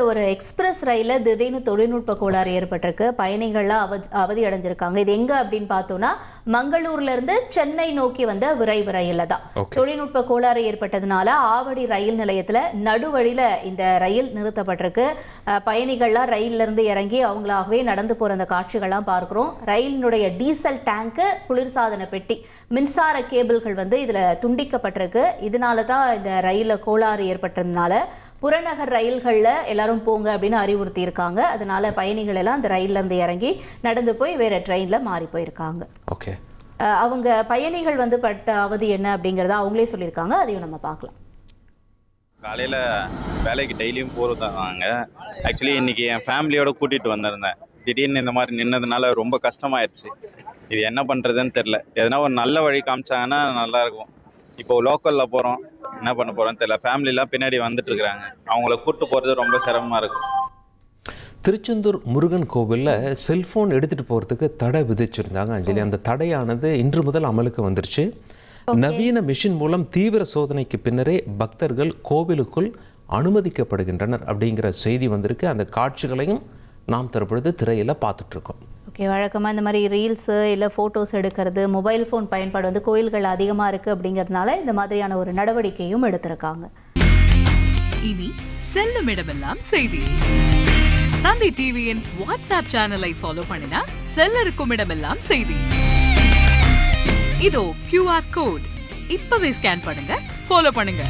ஒரு எக்ஸ்பிரஸ் ரயில திடீர்னு தொழில்நுட்ப கோளாறு ஏற்பட்டிருக்கு. பயணிகள்லாம் அவதி அடைஞ்சிருக்காங்க. இது எங்க அப்படின்னு பார்த்தோம்னா மங்களூர்ல இருந்து சென்னை நோக்கி வந்த விரைவு ரயில்ல தான் தொழில்நுட்ப கோளாறு ஏற்பட்டதுனால ஆவடி ரயில் நிலையத்துல நடுவழியில இந்த ரயில் நிறுத்தப்பட்டிருக்கு. பயணிகள்லாம் ரயில்ல இருந்து இறங்கி அவங்களாகவே நடந்து போற அந்த காட்சிகள்லாம் பார்க்கிறோம். ரயிலினுடைய டீசல் டேங்கு, குளிர்சாதன பெட்டி, மின்சார கேபிள்கள் இதுல துண்டிக்கப்பட்டிருக்கு. இதனால தான் இந்த ரயில்ல கோளாறு ஏற்பட்டதுனால புறநகர் ரயில்களில் எல்லாரும் போங்க அப்படின்னு அறிவுறுத்தி இருக்காங்க. அதனால பயணிகள் எல்லாம் அந்த ரயில்ல இருந்து இறங்கி நடந்து போய் வேற ட்ரெயின்ல மாறி போயிருக்காங்க. ஓகே, அவங்க பயணிகள் பட்ட அவதி என்ன அப்படிங்கறத அவங்களே சொல்லியிருக்காங்க. அதையும் நம்ம பார்க்கலாம். காலையில் வேலைக்கு டெய்லியும் போகிறதாங்க. ஆக்சுவலி இன்னைக்கு என் ஃபேமிலியோட கூட்டிகிட்டு வந்திருந்தேன். திடீர்னு இந்த மாதிரி நின்னதுனால ரொம்ப கஷ்டமாயிருச்சு. இது என்ன பண்ணுறதுன்னு தெரில. எதனா ஒரு நல்ல வழி காமிச்சாங்கன்னா நல்லாயிருக்கும். இப்போ லோக்கலில் போகிறோம், என்ன பண்ண போகிறோன்னு தெரியல. ஃபேமிலிலாம் பின்னாடி வந்துட்டு இருக்கிறாங்க. அவங்கள கூப்பிட்டு போகிறது ரொம்ப சிரமமாக இருக்கும். திருச்செந்தூர் முருகன் கோவிலில் செல்ஃபோன் எடுத்துகிட்டு போகிறதுக்கு தடை விதிச்சிருந்தாங்க அஞ்சலி. அந்த தடையானது இன்று முதல் அமலுக்கு வந்துருச்சு. நவீன மிஷின் மூலம் தீவிர சோதனைக்கு பின்னரே பக்தர்கள் கோவிலுக்குள் அனுமதிக்கப்படுகின்றனர் அப்படிங்கிற செய்தி வந்திருக்கு. அந்த காட்சிகளையும் நாம் தற்பொழுது திரையில் பார்த்துட்ருக்கோம். ஓகே, வழக்கமாக இந்த மாதிரி ரீல்ஸு இல்லை ஃபோட்டோஸ் எடுக்கிறது, மொபைல் ஃபோன் பயன்பாடு கோயில்கள் அதிகமாக இருக்குது அப்படிங்கிறதுனால இந்த மாதிரியான ஒரு நடவடிக்கையும் எடுத்திருக்காங்க. இனி செல்லும் இடமெல்லாம் செய்தி. தந்தை டிவியின் வாட்ஸ்அப் சேனலை ஃபாலோ பண்ணினா செல்ல இருக்கும் இடமெல்லாம் செய்தி. இதோ QR கோட் இப்பவே ஸ்கேன் பண்ணுங்க, ஃபாலோ பண்ணுங்க.